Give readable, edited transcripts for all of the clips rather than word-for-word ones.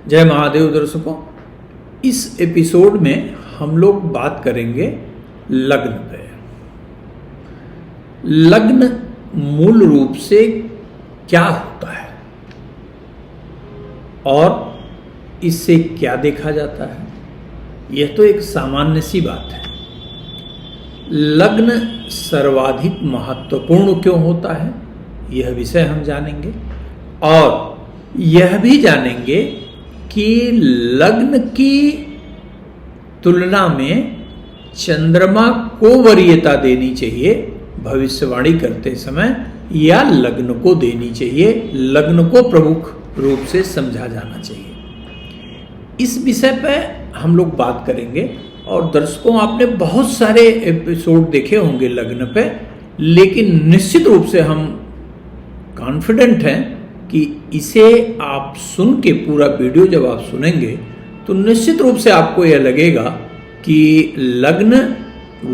जय महादेव दर्शकों, इस एपिसोड में हम लोग बात करेंगे लग्न पे। लग्न मूल रूप से क्या होता है और इससे क्या देखा जाता है, यह तो एक सामान्य सी बात है। लग्न सर्वाधिक महत्वपूर्ण क्यों होता है, यह विषय हम जानेंगे और यह भी जानेंगे कि लग्न की तुलना में चंद्रमा को वरीयता देनी चाहिए भविष्यवाणी करते समय या लग्न को देनी चाहिए, लग्न को प्रमुख रूप से समझा जाना चाहिए। इस विषय पर हम लोग बात करेंगे और दर्शकों, आपने बहुत सारे एपिसोड देखे होंगे लग्न पे, लेकिन निश्चित रूप से हम कॉन्फिडेंट हैं कि इसे आप सुन के पूरा वीडियो जब आप सुनेंगे तो निश्चित रूप से आपको यह लगेगा कि लग्न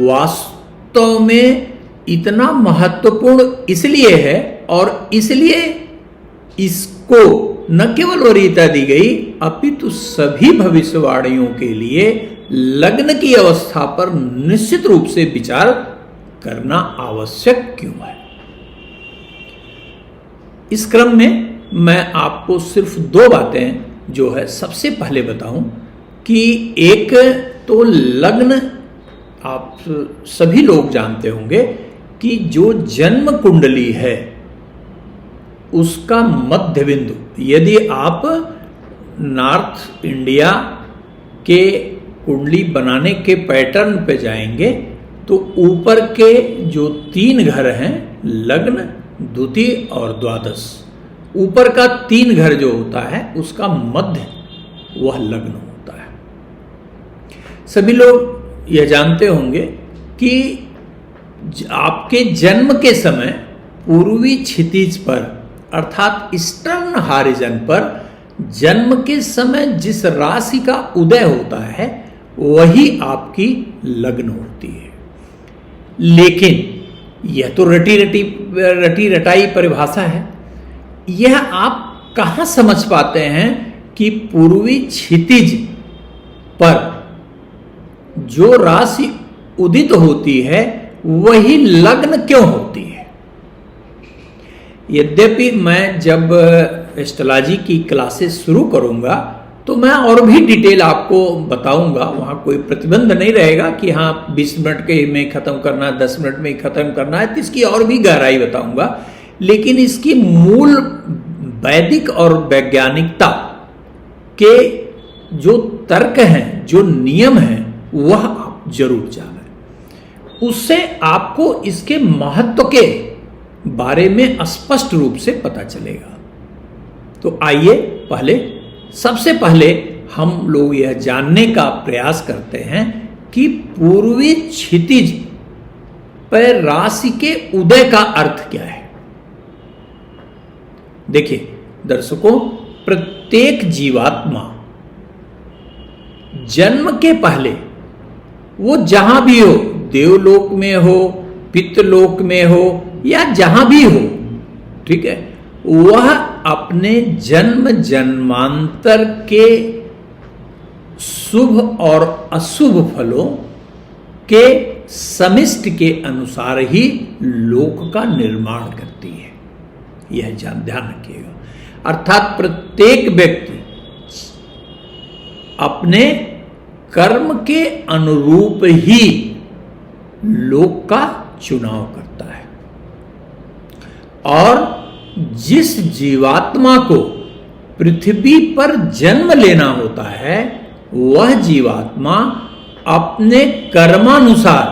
वास्तव में इतना महत्वपूर्ण इसलिए है और इसलिए इसको न केवल वरीयता दी गई अपितु सभी भविष्यवाणियों के लिए लग्न की अवस्था पर निश्चित रूप से विचार करना आवश्यक क्यों है। इस क्रम में मैं आपको सिर्फ दो बातें जो है सबसे पहले बताऊं कि एक तो लग्न आप सभी लोग जानते होंगे कि जो जन्म कुंडली है उसका मध्य बिंदु, यदि आप नॉर्थ इंडिया के कुंडली बनाने के पैटर्न पे जाएंगे तो ऊपर के जो 3 घर हैं लग्न, द्वितीय और द्वादश, ऊपर का 3 घर जो होता है उसका मध्य वह लग्न होता है। सभी लोग यह जानते होंगे कि आपके जन्म के समय पूर्वी क्षितिज पर अर्थात ईस्टर्न हॉरिजन पर जन्म के समय जिस राशि का उदय होता है वही आपकी लग्न होती है। लेकिन यह तो रटी रटाई परिभाषा है। यह आप कहाँ समझ पाते हैं कि पूर्वी क्षितिज पर जो राशि उदित होती है वही लग्न क्यों होती है। यद्यपि मैं जब एस्ट्रोलॉजी की क्लासेस शुरू करूंगा तो मैं और भी डिटेल आपको बताऊंगा, वहां कोई प्रतिबंध नहीं रहेगा कि हाँ 20 मिनट के में खत्म करना है, 10 मिनट में ही खत्म करना है, तो इसकी और भी गहराई बताऊंगा। लेकिन इसकी मूल वैदिक और वैज्ञानिकता के जो तर्क हैं, जो नियम हैं, वह आप जरूर जानें। उससे आपको इसके महत्व के बारे में स्पष्ट रूप से पता चलेगा। तो आइए सबसे पहले हम लोग यह जानने का प्रयास करते हैं कि पूर्वी क्षितिज पर राशि के उदय का अर्थ क्या है। देखिए दर्शकों, प्रत्येक जीवात्मा जन्म के पहले वो जहां भी हो, देवलोक में हो, पितृलोक में हो या जहां भी हो, ठीक है, वह अपने जन्म जन्मांतर के शुभ और अशुभ फलों के समिष्ट के अनुसार ही लोक का निर्माण करती है। यह ध्यान रखिएगा। अर्थात प्रत्येक व्यक्ति अपने कर्म के अनुरूप ही लोक का चुनाव करता है और जिस जीवात्मा को पृथ्वी पर जन्म लेना होता है वह जीवात्मा अपने कर्मानुसार,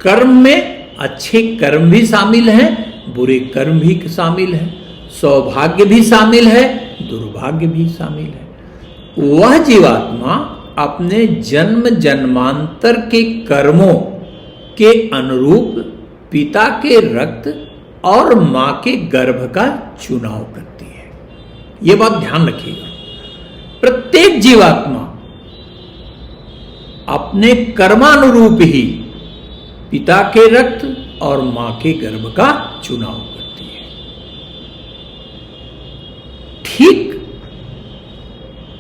कर्म में अच्छे कर्म भी शामिल हैं, बुरे कर्म भी शामिल हैं, सौभाग्य भी शामिल है, दुर्भाग्य भी शामिल है। वह जीवात्मा अपने जन्म जन्मांतर के कर्मों के अनुरूप पिता के रक्त और मां के गर्भ का चुनाव करती है। यह बात ध्यान रखिएगा। प्रत्येक जीवात्मा अपने कर्मानुरूप ही पिता के रक्त और मां के गर्भ का चुनाव करती है। ठीक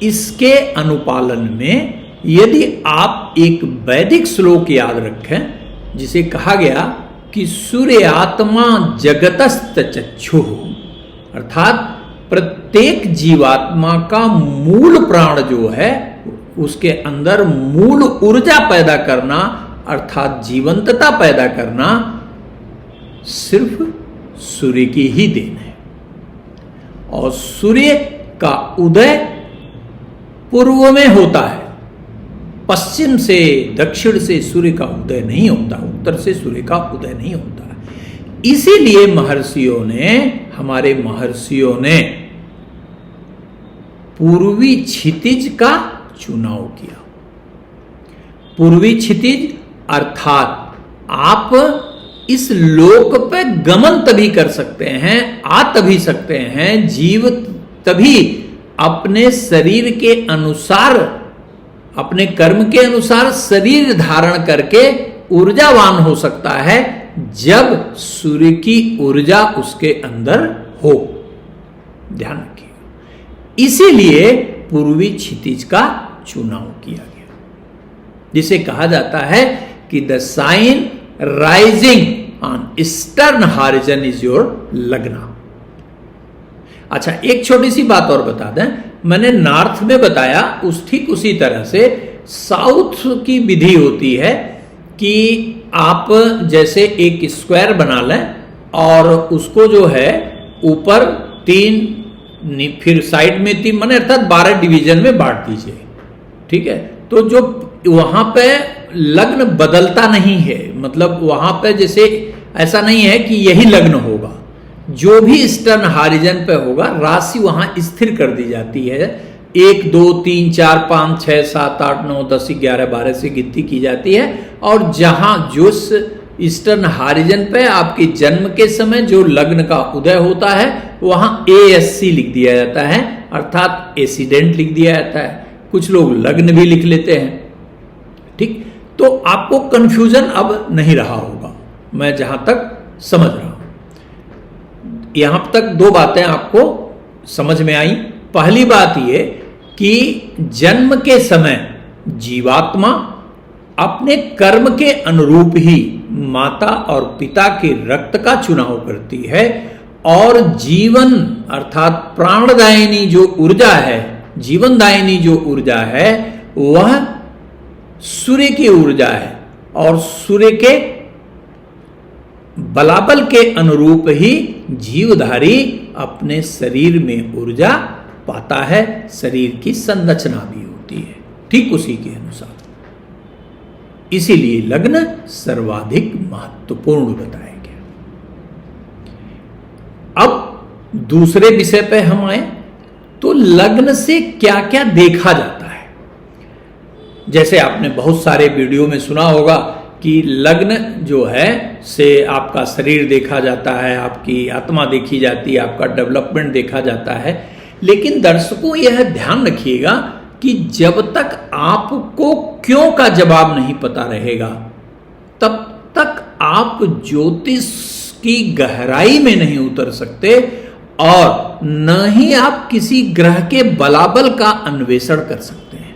इसके अनुपालन में यदि आप एक वैदिक श्लोक याद रखें, जिसे कहा गया कि सूर्यात्मा जगतस्त चक्षु, अर्थात प्रत्येक जीवात्मा का मूल प्राण जो है उसके अंदर मूल ऊर्जा पैदा करना अर्थात जीवंतता पैदा करना सिर्फ सूर्य की ही देन है। और सूर्य का उदय पूर्व में होता है, पश्चिम से दक्षिण से सूर्य का उदय नहीं होता, उत्तर से सूर्य का उदय नहीं होता। इसीलिए हमारे महर्षियों ने पूर्वी क्षितिज का चुनाव किया। पूर्वी क्षितिज अर्थात आप इस लोक पे गमन तभी कर सकते हैं, आ तभी सकते हैं, जीव तभी अपने शरीर के अनुसार, अपने कर्म के अनुसार शरीर धारण करके ऊर्जावान हो सकता है जब सूर्य की ऊर्जा उसके अंदर हो। ध्यान रखिए, इसीलिए पूर्वी क्षितिज का चुनाव किया गया, जिसे कहा जाता है कि the sign rising on eastern horizon is your lagna. अच्छा, एक छोटी सी बात और बता दें, मैंने नॉर्थ में बताया ठीक उसी तरह से साउथ की विधि होती है कि आप जैसे एक स्क्वायर बना लें और उसको जो है ऊपर 3 फिर साइड में 3 माने अर्थात 12 डिवीजन में बांट दीजिए। ठीक है, तो जो वहां पे लग्न बदलता नहीं है, मतलब वहां पे जैसे ऐसा नहीं है कि यही लग्न होगा, जो भी ईस्टर्न हॉरिजन पे होगा राशि वहां स्थिर कर दी जाती है। 1 2 3 4 5 6 7 8 9 10 11 12 से गिनती की जाती है। और जहां जो ईस्टर्न हॉरिजन पे आपके जन्म के समय जो लग्न का उदय होता है वहां ASC लिख दिया जाता है, अर्थात एक्सीडेंट लिख दिया जाता है। कुछ लोग लग्न भी लिख लेते हैं। ठीक, तो आपको कंफ्यूजन अब नहीं रहा होगा, मैं जहां तक समझ रहा हूं। यहां तक 2 बातें आपको समझ में आई। पहली बात यह कि जन्म के समय जीवात्मा अपने कर्म के अनुरूप ही माता और पिता के रक्त का चुनाव करती है, और जीवन अर्थात प्राणदायिनी जो ऊर्जा है, जीवनदायिनी जो ऊर्जा है वह सूर्य की ऊर्जा है, और सूर्य के बलाबल के अनुरूप ही जीवधारी अपने शरीर में ऊर्जा पाता है, शरीर की संरचना भी होती है ठीक उसी के अनुसार। इसीलिए लग्न सर्वाधिक महत्वपूर्ण बताया गया। अब दूसरे विषय पे हम आए तो लग्न से क्या क्या देखा जाता है। जैसे आपने बहुत सारे वीडियो में सुना होगा कि लग्न जो है से आपका शरीर देखा जाता है, आपकी आत्मा देखी जाती है, आपका डेवलपमेंट देखा जाता है। लेकिन दर्शकों यह ध्यान रखिएगा कि जब तक आपको क्यों का जवाब नहीं पता रहेगा तब तक आप ज्योतिष की गहराई में नहीं उतर सकते, और न ही आप किसी ग्रह के बलाबल का अन्वेषण कर सकते हैं।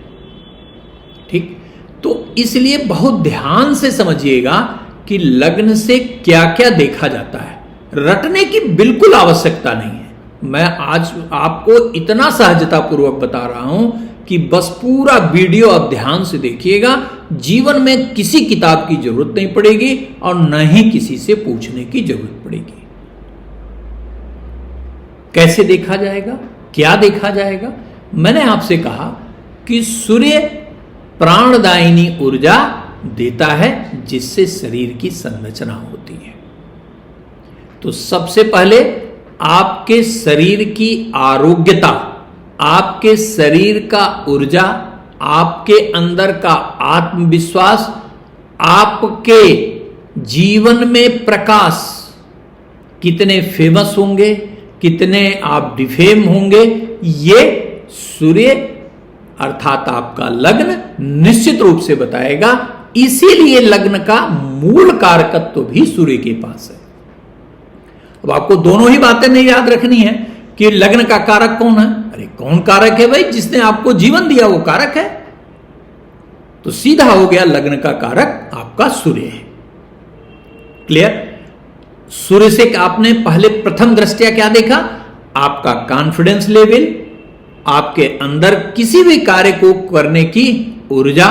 ठीक, तो इसलिए बहुत ध्यान से समझिएगा कि लग्न से क्या क्या देखा जाता है। रटने की बिल्कुल आवश्यकता नहीं है। मैं आज आपको इतना सहजतापूर्वक बता रहा हूं कि बस पूरा वीडियो आप ध्यान से देखिएगा। जीवन में किसी किताब की जरूरत नहीं पड़ेगी और न ही किसी से पूछने की जरूरत पड़ेगी। कैसे देखा जाएगा, क्या देखा जाएगा? मैंने आपसे कहा कि सूर्य प्राणदायिनी ऊर्जा देता है जिससे शरीर की संरचना होती है। तो सबसे पहले आपके शरीर की आरोग्यता, आपके शरीर का ऊर्जा, आपके अंदर का आत्मविश्वास, आपके जीवन में प्रकाश कितने फेमस होंगे, कितने आप डिफेम होंगे, ये सूर्य अर्थात आपका लग्न निश्चित रूप से बताएगा। इसीलिए लग्न का मूल कारकत्व भी सूर्य के पास है। अब आपको दोनों ही बातें नहीं याद रखनी है, कि लग्न का कारक कौन है? अरे कौन कारक है भाई? जिसने आपको जीवन दिया वो कारक है। तो सीधा हो गया, लग्न का कारक आपका सूर्य है। क्लियर? सूर्य से आपने पहले प्रथम दृष्टया क्या देखा? आपका कॉन्फिडेंस लेवल, आपके अंदर किसी भी कार्य को करने की ऊर्जा,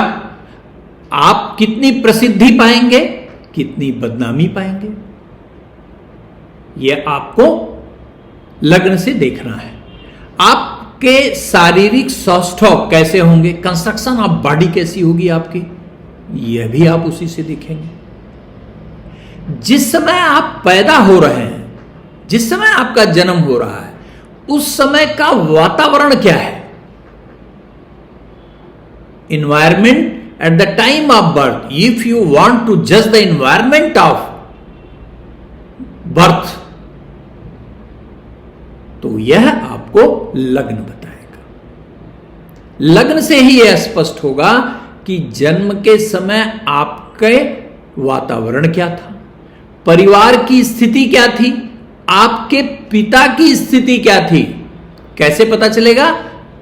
आप कितनी प्रसिद्धि पाएंगे, कितनी बदनामी पाएंगे, यह आपको लग्न से देखना है। आपके शारीरिक सौष्ठव कैसे होंगे, कंस्ट्रक्शन ऑफ बॉडी कैसी होगी आपकी, यह भी आप उसी से देखेंगे। जिस समय आप पैदा हो रहे हैं, जिस समय आपका जन्म हो रहा है, उस समय का वातावरण क्या है, environment at the time of birth. If you want to judge the environment of birth, तो यह आपको लग्न बताएगा। लग्न से ही यह स्पष्ट होगा कि जन्म के समय आपके वातावरण क्या था, परिवार की स्थिति क्या थी, आपके पिता की स्थिति क्या थी। कैसे पता चलेगा?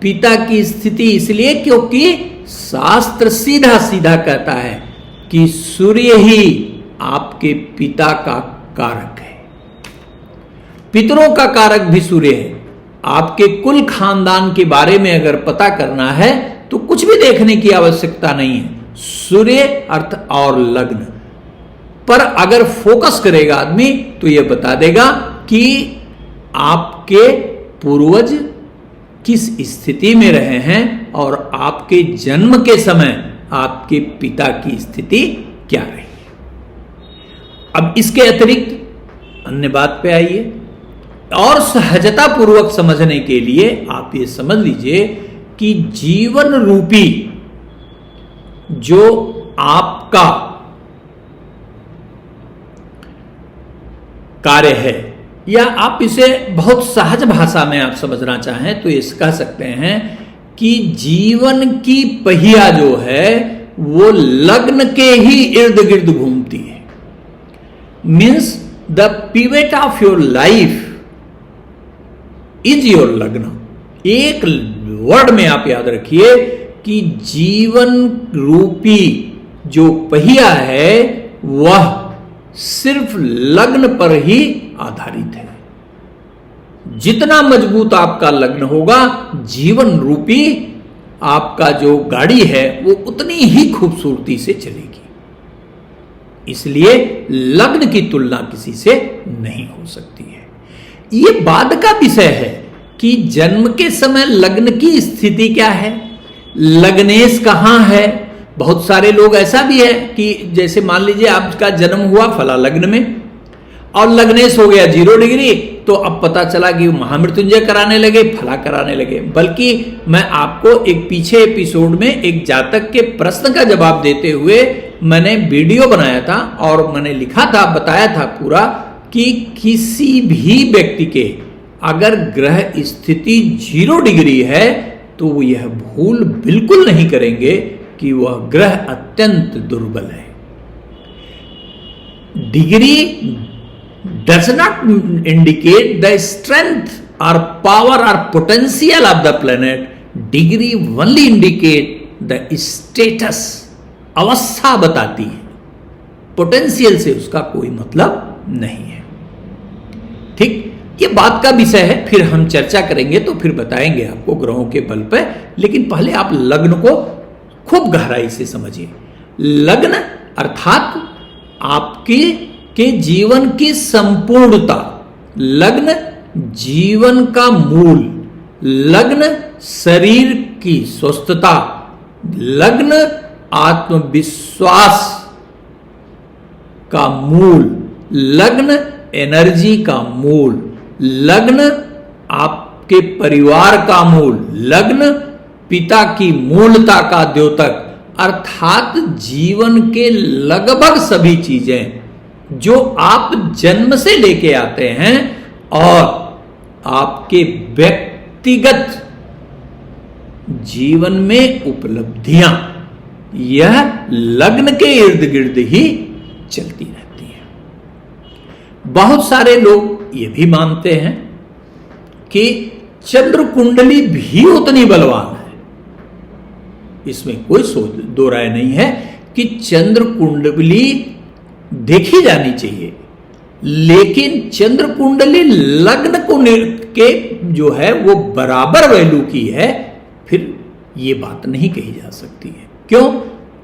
पिता की स्थिति इसलिए क्योंकि शास्त्र सीधा सीधा कहता है कि सूर्य ही आपके पिता का कारक है, पितरों का कारक भी सूर्य है। आपके कुल खानदान के बारे में अगर पता करना है तो कुछ भी देखने की आवश्यकता नहीं है, सूर्य अर्थ और लग्न पर अगर फोकस करेगा आदमी तो यह बता देगा कि आपके पूर्वज किस स्थिति में रहे हैं और आपके जन्म के समय आपके पिता की स्थिति क्या रही है। अब इसके अतिरिक्त अन्य बात पे आइए, और सहजता पूर्वक समझने के लिए आप ये समझ लीजिए कि जीवन रूपी जो आपका कार्य है, या आप इसे बहुत सहज भाषा में आप समझना चाहें तो ये कह सकते हैं कि जीवन की पहिया जो है वो लग्न के ही इर्द गिर्द घूमती है। Means the pivot of your life is your लग्न। एक वर्ड में आप याद रखिए कि जीवन रूपी जो पहिया है वह सिर्फ लग्न पर ही आधारित है। जितना मजबूत आपका लग्न होगा, जीवन रूपी आपका जो गाड़ी है वो उतनी ही खूबसूरती से चलेगी। इसलिए लग्न की तुलना किसी से नहीं हो सकती है। ये बाद का विषय है कि जन्म के समय लग्न की स्थिति क्या है, लग्नेश कहां है। बहुत सारे लोग ऐसा भी है कि जैसे मान लीजिए आपका जन्म हुआ फला लग्न में और लग्नेश हो गया 0 डिग्री, तो अब पता चला कि महामृत्युंजय कराने लगे, फला कराने लगे। बल्कि मैं आपको एक पीछे एपिसोड में एक जातक के प्रश्न का जवाब देते हुए मैंने वीडियो बनाया था और मैंने लिखा था, बताया था पूरा कि किसी भी व्यक्ति के अगर ग्रह स्थिति 0 डिग्री है तो यह भूल बिल्कुल नहीं करेंगे कि वह ग्रह अत्यंत दुर्बल है। Degree does not indicate the strength or power or potential of the planet. Degree only indicate the status, अवस्था बताती है, पोटेंशियल से उसका कोई मतलब नहीं है। ठीक, ये बात का विषय है, फिर हम चर्चा करेंगे तो फिर बताएंगे आपको ग्रहों के बल पे। लेकिन पहले आप लग्न को खूब गहराई से समझिए। लग्न अर्थात आपकी के जीवन की संपूर्णता, लग्न जीवन का मूल, लग्न शरीर की स्वस्थता, लग्न आत्मविश्वास का मूल, लग्न एनर्जी का मूल, लग्न आपके परिवार का मूल, लग्न पिता की मूलता का द्योतक, अर्थात जीवन के लगभग सभी चीजें जो आप जन्म से लेके आते हैं और आपके व्यक्तिगत जीवन में उपलब्धियां, यह लग्न के इर्द गिर्द ही चलती रहती हैं। बहुत सारे लोग ये भी मानते हैं कि चंद्र कुंडली भी उतनी बलवान है, इसमें कोई दो राय नहीं है कि चंद्र कुंडली देखी जानी चाहिए, लेकिन चंद्र कुंडली लग्न को के जो है वो बराबर वैल्यू की है, फिर ये बात नहीं कही जा सकती है। क्यों?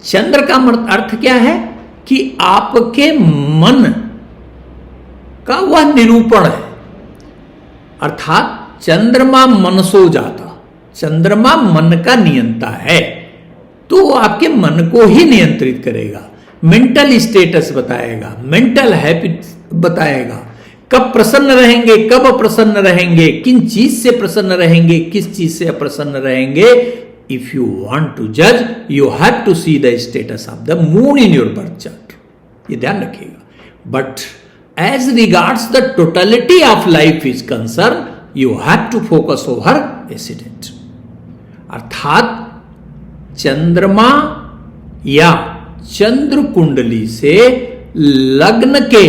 चंद्र का अर्थ क्या है कि आपके मन का वह निरूपण है, अर्थात चंद्रमा मनसो जाता, चंद्रमा मन का नियंता है, तो वो आपके मन को ही नियंत्रित करेगा, मेंटल स्टेटस बताएगा, मेंटल हैबिट बताएगा, कब प्रसन्न रहेंगे, कब अप्रसन्न रहेंगे, किन चीज से प्रसन्न रहेंगे, किस चीज से अप्रसन्न रहेंगे। इफ यू वांट टू जज, you have to see the status of the moon in your birth chart, ये ध्यान रखिएगा। But as regards the totality of life is concern, you have to focus over ascendant, अर्थात चंद्रमा या चंद्र कुंडली से लग्न के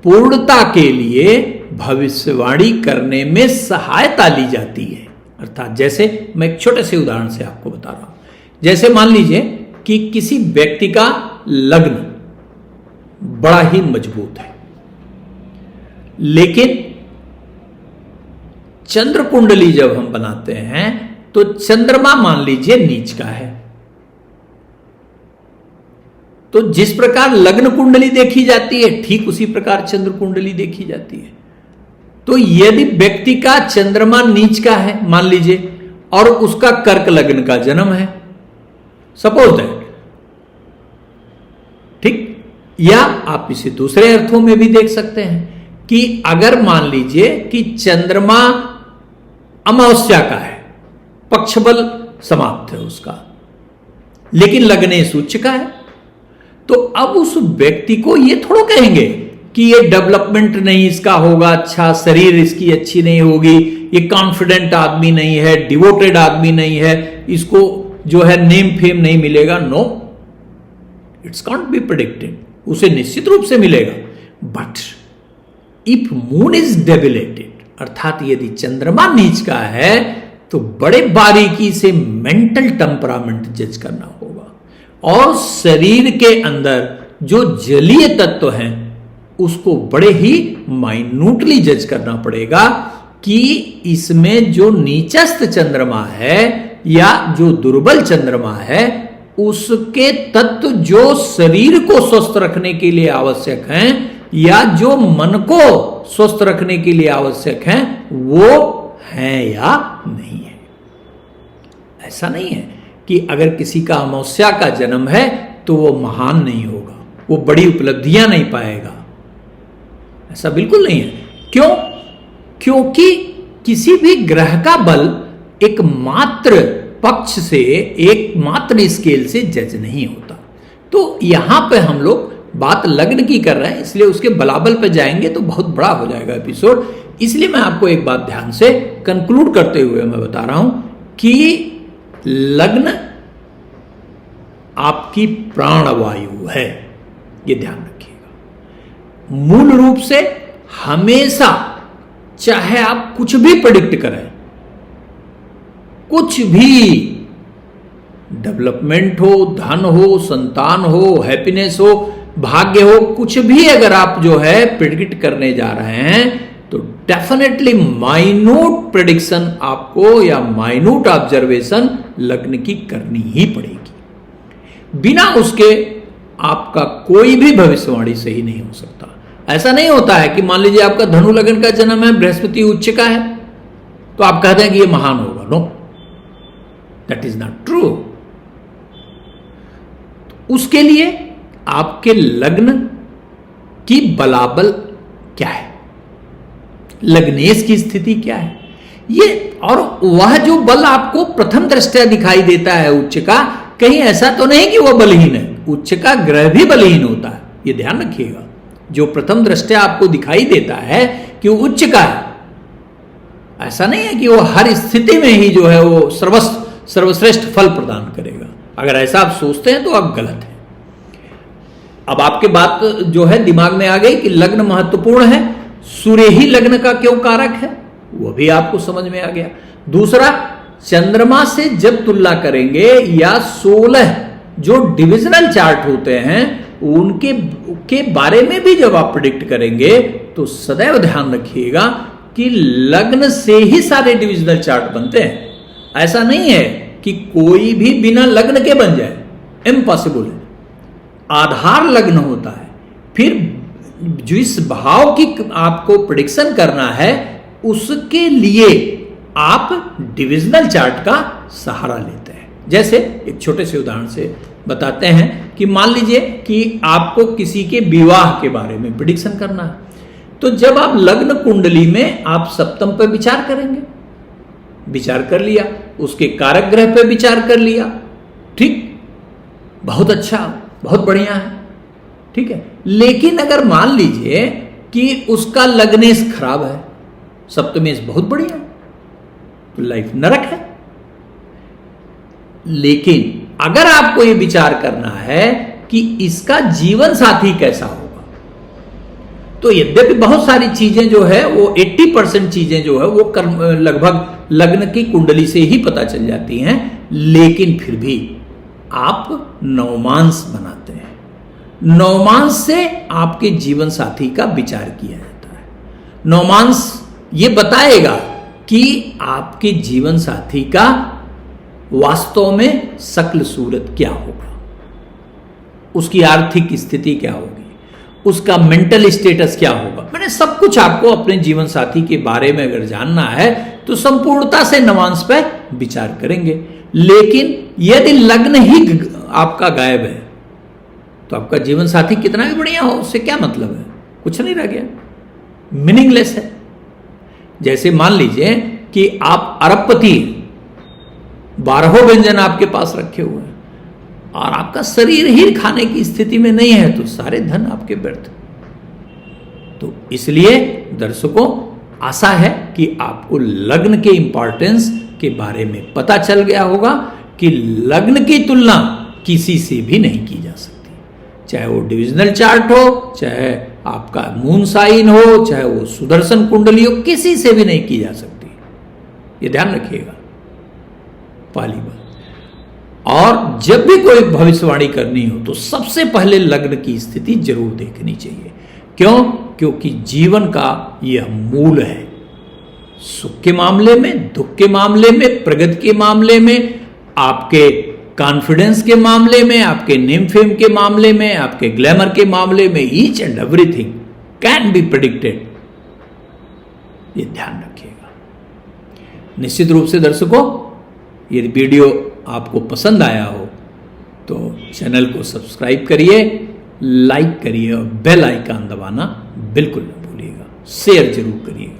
पूर्णता के लिए भविष्यवाणी करने में सहायता ली जाती है। अर्थात जैसे मैं एक छोटे से उदाहरण से आपको बता रहा हूं, जैसे मान लीजिए कि किसी व्यक्ति का लग्न बड़ा ही मजबूत है, लेकिन चंद्र कुंडली जब हम बनाते हैं तो चंद्रमा मान लीजिए नीच का है, तो जिस प्रकार लग्न कुंडली देखी जाती है ठीक उसी प्रकार चंद्र कुंडली देखी जाती है। तो यदि व्यक्ति का चंद्रमा नीच का है मान लीजिए, और उसका कर्क लग्न का जन्म है, सपोज दैट, ठीक, या आप इसे दूसरे अर्थों में भी देख सकते हैं कि अगर मान लीजिए कि चंद्रमा अमावस्या का है, पक्षबल समाप्त है उसका, लेकिन लग्नेश उच्च का है, तो अब उस व्यक्ति को ये थोड़ा कहेंगे कि ये डेवलपमेंट नहीं इसका होगा अच्छा, शरीर इसकी अच्छी नहीं होगी, ये कॉन्फिडेंट आदमी नहीं है, डिवोटेड आदमी नहीं है, इसको जो है नेम फेम नहीं मिलेगा। No, it's can't be predicted, उसे निश्चित रूप से मिलेगा। But if moon is debilitated, अर्थात यदि चंद्रमा नीच का है, तो बड़े बारीकी से मेंटल टेम्परामेंट जज करना होगा, और शरीर के अंदर जो जलीय तत्व हैं उसको बड़े ही माइन्यूटली जज करना पड़ेगा कि इसमें जो नीचस्थ चंद्रमा है या जो दुर्बल चंद्रमा है, उसके तत्व जो शरीर को स्वस्थ रखने के लिए आवश्यक हैं या जो मन को स्वस्थ रखने के लिए आवश्यक हैं, वो हैं या नहीं है। ऐसा नहीं है कि अगर किसी का अमावस्या का जन्म है तो वो महान नहीं होगा, वो बड़ी उपलब्धियां नहीं पाएगा, ऐसा बिल्कुल नहीं है। क्यों? क्योंकि किसी भी ग्रह का बल एक मात्र पक्ष से, एक मात्र स्केल से जज नहीं होता। तो यहां पे हम लोग बात लग्न की कर रहे हैं, इसलिए उसके बलाबल पे जाएंगे तो बहुत बड़ा हो जाएगा एपिसोड। इसलिए मैं आपको एक बात ध्यान से कंक्लूड करते हुए मैं बता रहा हूं कि लग्न आपकी प्राणवायु है, ये ध्यान रखिएगा। मूल रूप से हमेशा चाहे आप कुछ भी प्रेडिक्ट करें, कुछ भी डेवलपमेंट हो, धन हो, संतान हो, हैप्पीनेस हो, भाग्य हो, कुछ भी अगर आप जो है प्रेडिक्ट करने जा रहे हैं तो डेफिनेटली माइन्यूट प्रेडिक्शन आपको या माइन्यूट ऑब्जर्वेशन लग्न की करनी ही पड़ेगी। बिना उसके आपका कोई भी भविष्यवाणी सही नहीं हो सकता। ऐसा नहीं होता है कि मान लीजिए आपका धनु लग्न का जन्म है, बृहस्पति उच्च का है, तो आप कहते हैं कि ये महान होगा। No, that is not true. उसके लिए आपके लग्न की बलाबल क्या है, लग्नेश की स्थिति क्या है, ये, और वह जो बल आपको प्रथम दृष्टया दिखाई देता है उच्च का, कहीं ऐसा तो नहीं कि वह बलहीन है। उच्च का ग्रह भी बलहीन होता है, ये ध्यान रखिएगा। जो प्रथम दृष्टया आपको दिखाई देता है कि वो उच्च का है, ऐसा नहीं है कि वो हर स्थिति में ही जो है वो सर्वश्रेष्ठ फल प्रदान करेगा। अगर ऐसा आप सोचते हैं तो आप गलत हैं। अब आपके बात जो है दिमाग में आ गई कि लग्न महत्वपूर्ण है। सूर्य ही लग्न का क्यों कारक है? वो भी आपको समझ में आ गया। दूसरा, चंद्रमा से जब तुलना करेंगे या 16 जो डिविजनल चार्ट होते हैं उनके के बारे में भी जब आप प्रिडिक्ट करेंगे तो सदैव ध्यान रखिएगा कि लग्न से ही सारे डिविजनल चार्ट बनते हैं। ऐसा नहीं है कि कोई भी बिना लग्न के बन जाए, इम्पॉसिबल है। आधार लग्न होता है, फिर जिस भाव की आपको प्रिडिक्शन करना है उसके लिए आप डिविजनल चार्ट का सहारा लेते हैं। जैसे एक छोटे से उदाहरण से बताते हैं कि मान लीजिए कि आपको किसी के विवाह के बारे में प्रिडिक्शन करना है, तो जब आप लग्न कुंडली में आप सप्तम पर विचार करेंगे, विचार कर लिया, उसके कारक ग्रह पे विचार कर लिया, ठीक, बहुत अच्छा, बहुत बढ़िया है, ठीक है। लेकिन अगर मान लीजिए कि उसका लग्नेश खराब है, सप्तमेश बहुत बढ़िया है, तो लाइफ नरक है। लेकिन अगर आपको यह विचार करना है कि इसका जीवन साथी कैसा होगा, तो यद्यपि बहुत सारी चीजें जो है वो 80% चीजें जो है वो लगभग लग्न की कुंडली से ही पता चल जाती हैं, लेकिन फिर भी आप नवमांस बनाते हैं। नवमांस से आपके जीवन साथी का विचार किया जाता है। नवमांस ये बताएगा कि आपके जीवन साथी का वास्तव में शक्ल सूरत क्या होगा, उसकी आर्थिक स्थिति क्या होगी, उसका मेंटल स्टेटस क्या होगा। मैंने सब कुछ आपको अपने जीवन साथी के बारे में अगर जानना है तो संपूर्णता से नवांश पर विचार करेंगे। लेकिन यदि लग्न ही आपका गायब है तो आपका जीवन साथी कितना भी बढ़िया हो उससे क्या मतलब है, कुछ नहीं रह गया, मीनिंगलेस है। जैसे मान लीजिए कि आप अरबपति, 12 व्यंजन आपके पास रखे हुए हैं और आपका शरीर ही खाने की स्थिति में नहीं है, तो सारे धन आपके व्यर्थ। तो इसलिए दर्शकों, आशा है कि आपको लग्न के इंपॉर्टेंस के बारे में पता चल गया होगा कि लग्न की तुलना किसी से भी नहीं की जा सकती, चाहे वो डिविजनल चार्ट हो, चाहे आपका मून साइन हो, चाहे वो सुदर्शन कुंडली हो, किसी से भी नहीं की जा सकती। ये ध्यान रखिएगा पहली बात। और जब भी कोई भविष्यवाणी करनी हो तो सबसे पहले लग्न की स्थिति जरूर देखनी चाहिए। क्यों? क्योंकि जीवन का यह मूल है। सुख के मामले में, दुख के मामले में, प्रगति के मामले में, आपके कॉन्फिडेंस के मामले में, आपके नेम फेम के मामले में, आपके ग्लैमर के मामले में, each and everything can be predicted. ये ध्यान रखिएगा। निश्चित रूप से दर्शकों, यदि वीडियो आपको पसंद आया हो तो चैनल को सब्सक्राइब करिए, लाइक करिए और बेल आइकन दबाना बिल्कुल न भूलिएगा। शेयर जरूर करिएगा।